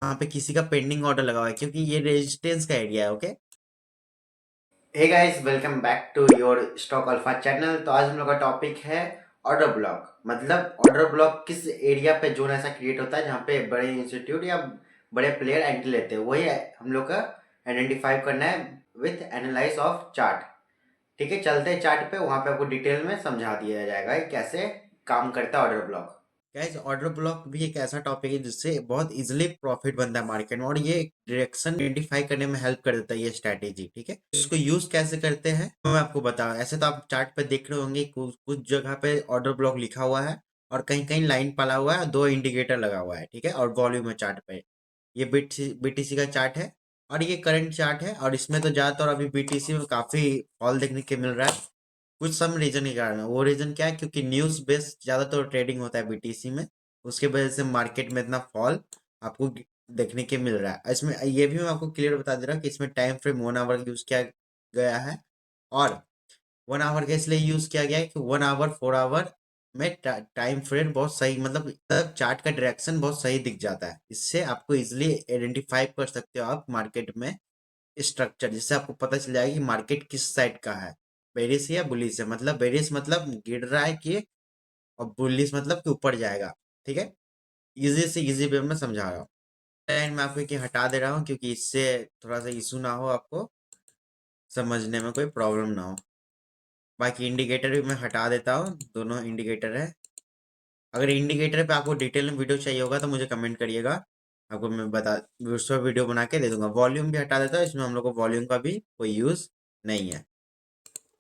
वहाँ पे किसी का पेंडिंग ऑर्डर लगा हुआ है क्योंकि ये रेजिस्टेंस का एरिया है। Okay, hey guys, welcome back to your stock alpha channel. तो आज हम लोग का टॉपिक है ऑर्डर ब्लॉक। मतलब ऑर्डर ब्लॉक किस एरिया पे जोन ऐसा क्रिएट होता है जहाँ पे बड़े इंस्टीट्यूट या बड़े प्लेयर एंट्री लेते हैं, वही हम लोग का आइडेंटिफाई करना है विथ एनालाइज ऑफ चार्ट। ठीक है, चलते हैं चार्ट पे, वहाँ पे आपको डिटेल में समझा दिया जाएगा कि कैसे काम करता है order block. Guys, order block भी एक ऐसा टॉपिक है जिससे बहुत इजीली प्रॉफिट बनता है मार्केट में, और ये डायरेक्शन आइडेंटिफाई करने में हेल्प कर देता है ये स्ट्रैटेजी। ठीक है, इसको यूज कैसे करते हैं मैं आपको बताऊं। ऐसे तो आप चार्ट पे देख रहे होंगे कुछ कुछ जगह पे ऑर्डर ब्लॉक लिखा हुआ है और कहीं कहीं लाइन पड़ा हुआ है, दो इंडिकेटर लगा हुआ है। ठीक है, और वॉल्यूम है चार्ट पे। ये बीटीसी का चार्ट है और ये करंट चार्ट है, और इसमें तो ज्यादातर अभी बीटीसी में काफी फॉल देखने को मिल रहा है। कुछ सम रीजन के कारण। वो रीजन क्या है, क्योंकि न्यूज बेस्ड ज्यादातर ट्रेडिंग होता है बीटीसी में, उसके वजह से मार्केट में इतना फॉल आपको देखने के मिल रहा है। इसमें ये भी मैं आपको क्लियर बता दे रहा हूँ कि इसमें टाइम फ्रेम 1 आवर यूज किया गया है, और 1 आवर का इसलिए यूज किया गया है कि 1 आवर 4 आवर में टाइम फ्रेम बहुत सही, मतलब चार्ट का डायरेक्शन बहुत सही दिख जाता है। इससे आपको इजिली आइडेंटिफाई कर सकते हो आप मार्केट में स्ट्रक्चर, जिससे आपको पता चल जाएगा कि मार्केट किस साइड का है, बेरिस या बुलिस है। मतलब बेरिस मतलब गिर रहा है कि, और बुलिस मतलब कि ऊपर जाएगा। ठीक है, इजी से इजी वे में समझा रहा हूँ। एंड मैं आपको ये हटा दे रहा हूँ क्योंकि इससे थोड़ा सा इशू ना हो, आपको समझने में कोई प्रॉब्लम ना हो। बाकी इंडिकेटर भी मैं हटा देता हूँ, दोनों इंडिकेटर है। अगर इंडिकेटर पे आपको डिटेल में वीडियो चाहिए होगा तो मुझे कमेंट करिएगा, आपको मैं बता उस पर वीडियो बना के दे दूंगा। वॉल्यूम भी हटा देता हूँ, इसमें हम लोग को वॉल्यूम का भी कोई यूज नहीं है।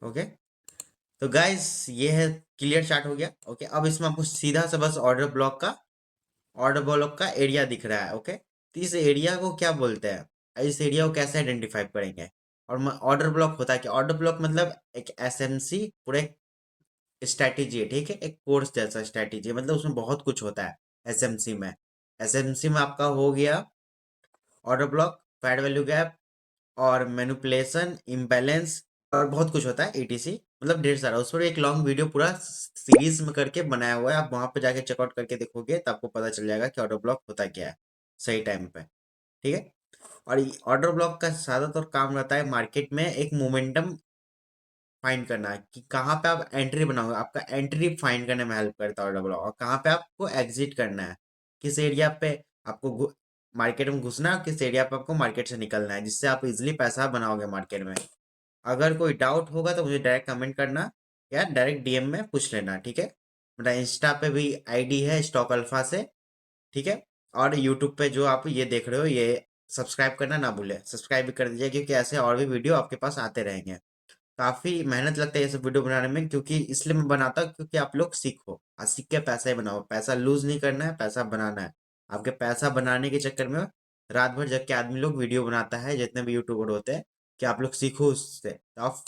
ओके, तो गाइस ये है, क्लियर चार्ट हो गया। ओके, अब इसमें आपको सीधा सा बस ऑर्डर ब्लॉक का एरिया दिख रहा है। ओके, तो इस एरिया को क्या बोलते हैं, इस एरिया को कैसे आइडेंटिफाई करेंगे। और ऑर्डर ब्लॉक होता है कि ऑर्डर ब्लॉक मतलब एक एसएमसी पूरे स्ट्रैटेजी है। ठीक है, एक कोर्स जैसा स्ट्रैटेजी, मतलब उसमें बहुत कुछ होता है एसएमसी में। एसएमसी में आपका हो गया order block, fair value gap, और मैनिपुलेशन, इम्बैलेंस, और बहुत कुछ होता है ईटीसी। मतलब ढेर सारा, उस पर एक लॉन्ग वीडियो पूरा सीरीज में करके बनाया हुआ है। आप वहां पे जाके चेकआउट करके देखोगे तो आपको पता चल जाएगा कि ऑर्डर ब्लॉक होता क्या है सही टाइम पे। ठीक है, और ऑर्डर ब्लॉक का ज्यादातर काम रहता है मार्केट में एक मोमेंटम फाइंड करना है कि कहाँ पे आप एंट्री बनाओगे। आपका एंट्री फाइंड करने में हेल्प करता है ऑर्डर ब्लॉक, और कहाँ पे आपको एग्जिट करना है, किस एरिया पे आपको मार्केट में घुसना है, किस एरिया पे आपको मार्केट से निकलना है, जिससे आप इजिली पैसा बनाओगे मार्केट में। अगर कोई डाउट होगा तो मुझे डायरेक्ट कमेंट करना या डायरेक्ट डीएम में पूछ लेना। ठीक है, मेरा इंस्टा पे भी आईडी है स्टॉक अल्फा से। ठीक है, और यूट्यूब पे जो आप ये देख रहे हो, ये सब्सक्राइब करना ना भूले, सब्सक्राइब भी कर दीजिए, क्योंकि ऐसे और भी वीडियो आपके पास आते रहेंगे। काफी मेहनत लगता है ये सब वीडियो बनाने में, क्योंकि इसलिए मैं बनाता हूँ क्योंकि आप लोग सीखो और सीख के पैसा ही बनाओ। पैसा लूज नहीं करना है, पैसा बनाना है। आपके पैसा बनाने के चक्कर में रात भर जग के आदमी लोग वीडियो बनाता है, जितने भी यूट्यूबर होते हैं, कि आप लोग सीखो उससे। तो आप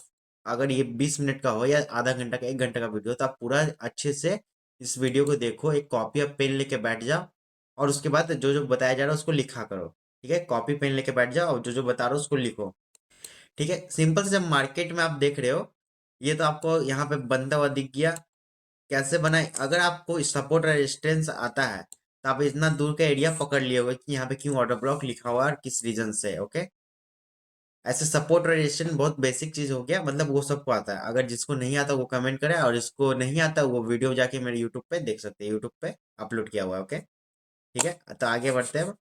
अगर ये 20 मिनट का हो या आधा घंटा का 1 घंटे का वीडियो, तो आप पूरा अच्छे से इस वीडियो को देखो, एक कॉपी और पेन लेके बैठ जाओ, और उसके बाद जो जो बताया जा रहा है उसको लिखा करो। ठीक है, कॉपी पेन लेके बैठ जाओ और जो जो बता रहा हो उसको लिखो। ठीक है, सिंपल से जब मार्केट में आप देख रहे हो, ये तो आपको यहाँ पे बनता हुआ दिख गया। कैसे बनाए, अगर आपको सपोर्ट रेजिस्टेंस आता है तो आप इतना दूर का एरिया पकड़ लिए होगे कि यहाँ पे क्यों ऑर्डर ब्लॉक लिखा हुआ है और किस रीजन से। ओके, ऐसे सपोर्ट और रेजिस्टेंस बहुत बेसिक चीज हो गया, मतलब वो सबको आता है। अगर जिसको नहीं आता वो कमेंट करे, और जिसको नहीं आता वो वीडियो जाके मेरे यूट्यूब पे देख सकते हैं, यूट्यूब पे अपलोड किया हुआ है। ओके, ठीक है, तो आगे बढ़ते हैं।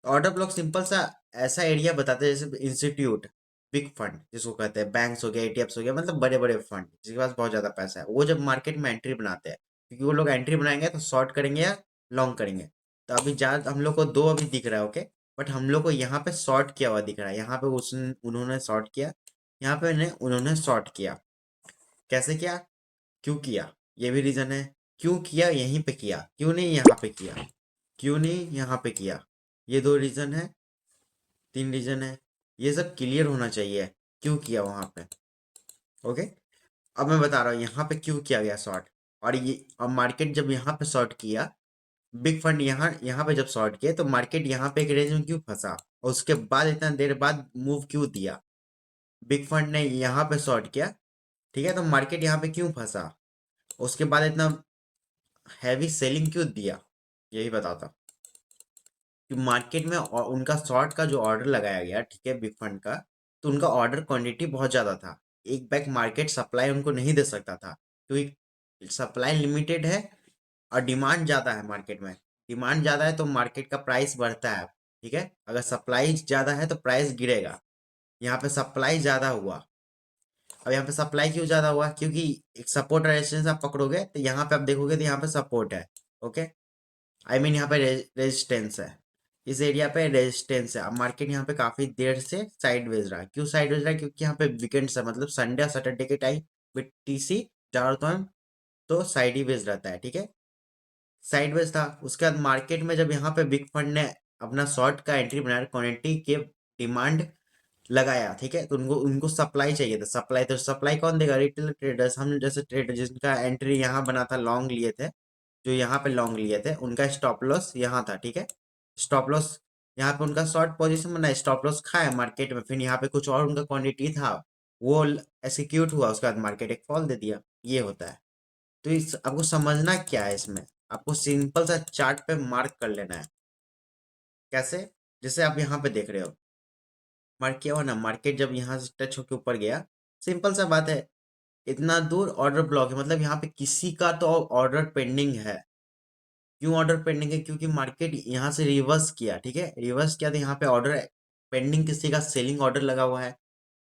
ऑर्डर ब्लॉक सिंपल सा ऐसा एरिया बताते हैं, जैसे इंस्टीट्यूट, बिग फंड जिसको कहते हैं, बैंक्स हो गया, एटीएफ्स हो गया, मतलब बड़े बड़े फंड जिसके पास बहुत ज्यादा पैसा है, वो जब मार्केट में एंट्री बनाते हैं, क्योंकि वो लोग एंट्री बनाएंगे तो शॉर्ट करेंगे या लॉन्ग करेंगे। तो अभी ज्यादा हम लोग को दो अभी दिख रहा है। ओके, बट हम लोग को यहाँ पे शॉर्ट किया हुआ दिख रहा है। यहाँ पे उन्होंने शॉर्ट किया, यहाँ पे उन्होंने शॉर्ट किया। कैसे किया, क्यों किया, ये भी रीजन है। क्यों किया यहीं पे किया, क्यों नहीं यहाँ पे किया, क्यों नहीं यहाँ पे किया, ये दो रीजन है, 3 रीजन है। ये सब क्लियर होना चाहिए क्यों किया वहां पे। ओके, अब मैं बता रहा हूँ यहाँ पे क्यों किया गया शॉर्ट। और ये अब मार्केट जब यहाँ पे शॉर्ट किया, बिग फंड यहाँ यहाँ पे जब शॉर्ट किया, तो मार्केट यहाँ पे एक रेंज में क्यों फंसा, और उसके बाद इतना देर बाद मूव क्यों दिया। बिग फंड ने यहाँ पे शॉर्ट किया, ठीक है, तो मार्केट यहाँ पे क्यों फंसा, उसके बाद इतना हैवी सेलिंग क्यों दिया, यही बताता। कि मार्केट में उनका शॉर्ट का जो ऑर्डर लगाया गया, ठीक है, बिग फंड का, तो उनका ऑर्डर क्वांटिटी बहुत ज़्यादा था। एक बैग मार्केट सप्लाई उनको नहीं दे सकता था, क्योंकि सप्लाई लिमिटेड है और डिमांड ज़्यादा है मार्केट में। डिमांड ज़्यादा है तो मार्केट का प्राइस बढ़ता है, ठीक है। अगर सप्लाई ज़्यादा है तो प्राइस गिरेगा। यहाँ पे सप्लाई ज़्यादा हुआ। अब यहाँ पे सप्लाई क्यों ज़्यादा हुआ? क्योंकि एक सपोर्ट रेजिस्टेंस आप पकड़ोगे तो यहाँ पे आप देखोगे तो यहाँ पे सपोर्ट है, ओके। आई मीन यहाँ पे रेजिस्टेंस है। इस एरिया पे रेजिस्टेंस है। अब मार्केट यहाँ पे काफी देर से साइडवेज रहा है। क्यों साइडवेज रहा है? क्योंकि यहाँ पे वीकेंड्स है, मतलब संडे और सैटरडे के टाइम बीटीसी ज्यादातर तो साइड ही वेज रहता है, ठीक है। साइडवेज था। उसके बाद मार्केट में जब यहाँ पे बिग फंड ने अपना शॉर्ट का एंट्री बनाया, क्वांटिटी के डिमांड लगाया, ठीक है, तो उनको उनको सप्लाई चाहिए था। सप्लाई तो सप्लाई कौन देगा? Retail traders. हम जैसे ट्रेडर जिनका एंट्री यहाँ बना था, लॉन्ग लिए थे, जो यहाँ पे लॉन्ग लिए थे, उनका स्टॉप लॉस यहाँ था, ठीक है। स्टॉप लॉस यहाँ पे उनका शॉर्ट पोजीशन बना, स्टॉप लॉस खाया मार्केट में, फिर यहाँ पे कुछ और उनका क्वांटिटी था, वो एक्सिक्यूट हुआ, उसके बाद मार्केट एक फॉल दे दिया। ये होता है। तो इस आपको समझना क्या है इसमें, आपको सिंपल सा चार्ट पे मार्क कर लेना है। कैसे? जैसे आप यहाँ पे देख रहे हो, मार्क किया हुआ ना, मार्केट जब यहाँ से टच होके ऊपर गया, सिंपल सा बात है, इतना दूर ऑर्डर ब्लॉक है, मतलब यहाँ पे किसी का तो ऑर्डर पेंडिंग है। क्यों ऑर्डर पेंडिंग है? क्योंकि मार्केट यहाँ से रिवर्स किया, ठीक है, रिवर्स किया तो यहाँ पे ऑर्डर पेंडिंग, किसी का सेलिंग ऑर्डर लगा हुआ है।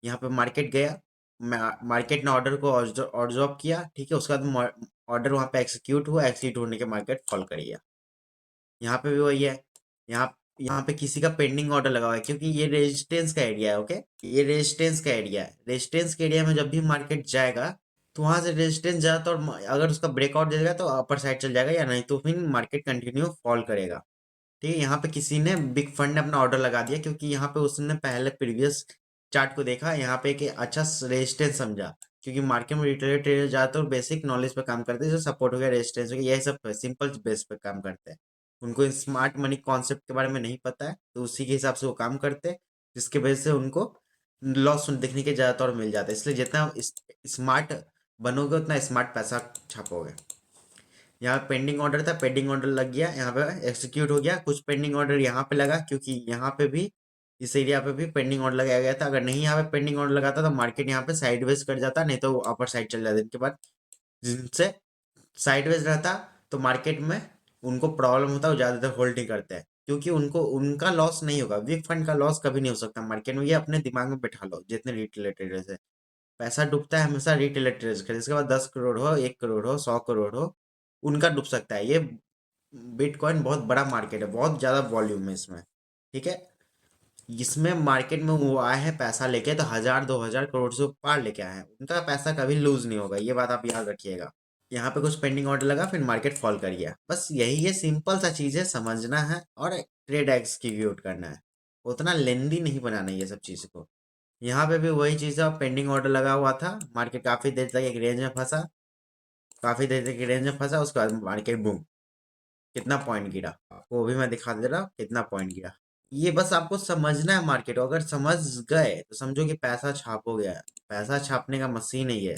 यहाँ पे मार्केट गया, मार्केट ने ऑर्डर को ऑब्जॉर्व किया, ठीक है, उसके बाद ऑर्डर वहाँ पे एक्सिक्यूट हुआ, एक्सिक्यूट होने के मार्केट फॉल कर गया। यहाँ पे भी वही है। यहाँ यहाँ पे किसी का पेंडिंग ऑर्डर लगा हुआ है, क्योंकि ये रेजिस्टेंस का एरिया है, ओके। ये रेजिस्टेंस का एरिया है। रेजिस्टेंस के एरिया में जब भी मार्केट जाएगा तो वहां से रेजिस्टेंस जाए तो, और अगर उसका ब्रेकआउट दे देगा तो अपर साइड चल जाएगा, या नहीं तो फिर मार्केट कंटिन्यू फॉल करेगा। ठीक है, यहाँ पे किसी ने बिग फंड ने अपना ऑर्डर लगा दिया, क्योंकि यहाँ पे उसने पहले प्रीवियस चार्ट को देखा, यहाँ पे कि अच्छा रेजिस्टेंस समझा। क्योंकि मार्केट में रिटेलर ट्रेडर ज्यादातर बेसिक नॉलेज पे काम करते हैं, जैसे सपोर्ट हो गया, रेजिस्टेंस हो गया, यही सब सिंपल बेस पे काम करते हैं। उनको स्मार्ट मनी कॉन्सेप्ट के बारे में नहीं पता है, तो उसी के हिसाब से वो काम करते हैं, जिसके वजह से उनको लॉस देखने के ज्यादातर मिल जाता है। इसलिए जितना स्मार्ट बनोगे उतना स्मार्ट पैसा छापोगे। यहाँ पेंडिंग ऑर्डर था, पेंडिंग ऑर्डर लग गया, यहाँ पे एक्सिक्यूट हो गया। कुछ पेंडिंग ऑर्डर यहाँ पे लगा, क्योंकि यहाँ पे भी, इस एरिया पे भी पेंडिंग ऑर्डर लगाया गया था। अगर नहीं यहाँ पे पेंडिंग ऑर्डर लगाता तो मार्केट यहाँ पे साइडवेज कर जाता, नहीं तो अपर साइड चल जाता। इनके बाद जिनसे साइडवेज रहता तो मार्केट में उनको प्रॉब्लम होता, वो ज्यादातर होल्ड नहीं करते हैं, क्योंकि उनको उनका लॉस नहीं होगा। बिग फंड का लॉस कभी नहीं हो सकता मार्केट में। ये अपने दिमाग में बैठा लो, जितने रिटेल ट्रेडर्स है, पैसा डूबता है हमेशा रिटेल ट्रेडर्स का। इसके बाद 10 करोड़ हो, 1 करोड़ हो, 100 करोड़ हो, उनका डूब सकता है। ये बिटकॉइन बहुत बड़ा मार्केट है, बहुत ज्यादा वॉल्यूम है इसमें, ठीक है। इसमें मार्केट में वो आए हैं पैसा लेके, तो 1000 2000 करोड़ से पार लेके आए हैं। उनका पैसा कभी लूज नहीं होगा, ये बात आप याद रखिएगा। यहाँ पे कुछ पेंडिंग ऑर्डर लगा, फिर मार्केट फॉल कर गया, बस यही है। सिंपल सा चीज है, समझना है और ट्रेड एक्सिक्यूट करना है। उतना लेंदी नहीं बनाना है ये सब चीज को। यहाँ पे भी वही चीज है, पेंडिंग ऑर्डर लगा हुआ था, मार्केट काफी देर तक एक रेंज में फंसा, काफी देर तक रेंज में फंसा, उसके बाद मार्केट बूम, कितना पॉइंट गिरा वो भी मैं दिखा दे रहा हूँ, कितना पॉइंट गिरा। ये बस आपको समझना है मार्केट को। अगर समझ गए तो समझो कि पैसा छापोगे। पैसा छापने का मशीन है ये।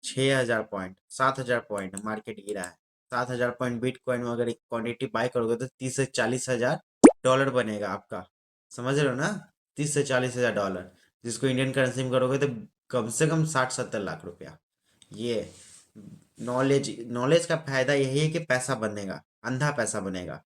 6000 पॉइंट, 7000 पॉइंट मार्केट गिरा है। 7000 पॉइंट बिटकॉइन में अगर एक क्वांटिटी बाय करोगे तो 30 से 40 हजार डॉलर बनेगा आपका। समझ रहे हो ना? 30 से 40 हजार डॉलर, जिसको इंडियन करेंसी में करोगे तो कम से कम 60 70 लाख रुपया। ये नॉलेज, नॉलेज का फायदा यही है कि पैसा बनेगा, अंधा पैसा बनेगा।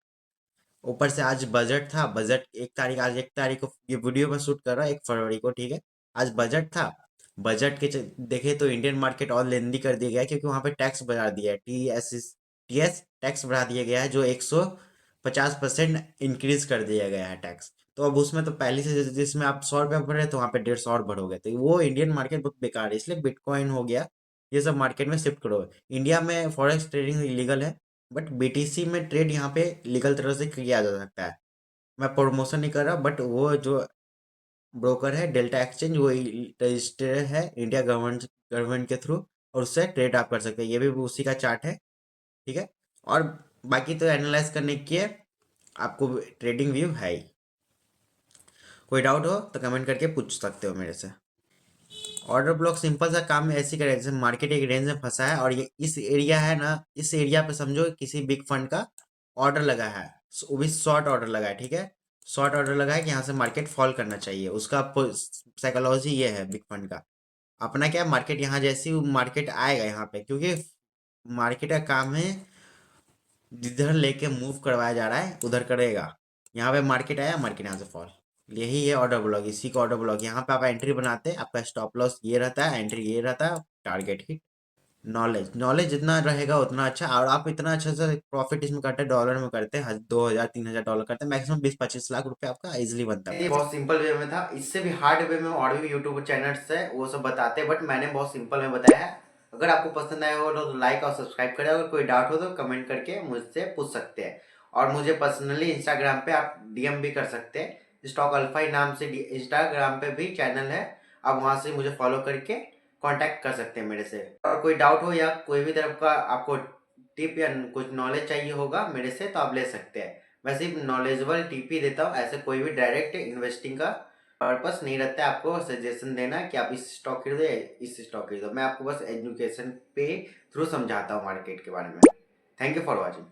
ऊपर से आज बजट था, बजट 1 तारीख, आज 1 तारीख को ये वीडियो में शूट कर रहा है, 1 फरवरी को, ठीक है। आज बजट था। बजट के देखे तो इंडियन मार्केट और लेंदी कर दिया गया है, क्योंकि वहां पे टैक्स बढ़ा दिया है, टीएस टैक्स बढ़ा दिया गया है, जो 150% इंक्रीज कर दिया गया है टैक्स। तो अब उसमें तो पहले से जिसमें आप 100 रुपया भर रहे, तो वहां पे 150 और बढ़ोगे, तो वो इंडियन मार्केट बहुत बेकार है। इसलिए बिटकॉइन हो गया, ये सब मार्केट में शिफ्ट करो। इंडिया में फॉरेक्स ट्रेडिंग इलीगल है, बट बीटीसी में ट्रेड यहाँ पे लीगल तरह से किया जा सकता है। मैं प्रमोशन नहीं कर रहा, बट वो जो ब्रोकर है डेल्टा एक्सचेंज, वो रजिस्टर्ड है इंडिया गवर्नमेंट गवर्नमेंट के थ्रू, और उससे ट्रेड आप कर सकते हैं। ये भी उसी का चार्ट है, ठीक है। और बाकी तो एनालाइज करने की है, आपको ट्रेडिंग व्यू है ही। कोई डाउट हो तो कमेंट करके पूछ सकते हो मेरे से। ऑर्डर ब्लॉक सिंपल सा काम है, ऐसे करें जैसे मार्केट एक रेंज में फंसा है, और ये इस एरिया है ना, इस एरिया पे समझो किसी बिग फंड का ऑर्डर लगा है, वो भी शॉर्ट ऑर्डर लगाए, ठीक है। शॉर्ट ऑर्डर लगाए कि यहाँ से मार्केट फॉल करना चाहिए, उसका साइकोलॉजी ये है बिग फंड का। अपना क्या, मार्केट यहाँ जैसी मार्केट आएगा यहाँ पे, क्योंकि मार्केट का काम है जिधर लेके मूव करवाया जा रहा है उधर करेगा। यहाँ पे मार्केट आया, मार्केट यहाँ से फॉल, यही है ऑर्डर ब्लॉक। इसी का ऑर्डर ब्लॉक, यहाँ पे आप एंट्री बनाते हैं, आपका स्टॉप लॉस ये रहता है, एंट्री ये रहता है, टारगेट हिट। नॉलेज नॉलेज जितना रहेगा उतना अच्छा। और आप इतना अच्छा से प्रॉफिट इसमें करते हैं, डॉलर में करते हैं, 2,000 3,000 डॉलर करते हैं, मैक्सिमम 20-25 लाख रुपए आपका इजिली बनता है। ये बहुत सिंपल वे में था, इससे भी हार्ड वे में और भी यूट्यूब चैनल्स है वो सब बताते हैं, बट मैंने बहुत सिंपल में बताया है। अगर आपको पसंद आया हो तो लाइक और सब्सक्राइब करें, अगर कोई डाउट हो तो कमेंट करके मुझसे पूछ सकते हैं। और मुझे पर्सनली इंस्टाग्राम पे आप डीएम भी कर सकते हैं, स्टॉक अल्फा नाम से इंस्टाग्राम पे भी चैनल है, आप वहां से मुझे फॉलो करके कांटेक्ट कर सकते हैं मेरे से। और कोई डाउट हो या कोई भी तरफ का आपको टिप या कुछ नॉलेज चाहिए होगा मेरे से तो आप ले सकते हैं। मैं सिर्फ नॉलेजेबल टिप ही देता हूँ, ऐसे कोई भी डायरेक्ट इन्वेस्टिंग का पर्पस नहीं रहता है आपको सजेशन देना कि आप इस स्टॉक खरीदो या इस स्टॉक खरीदो। मैं आपको बस एजुकेशन पे थ्रू समझाता हूँ मार्केट के बारे में। Thank you for watching.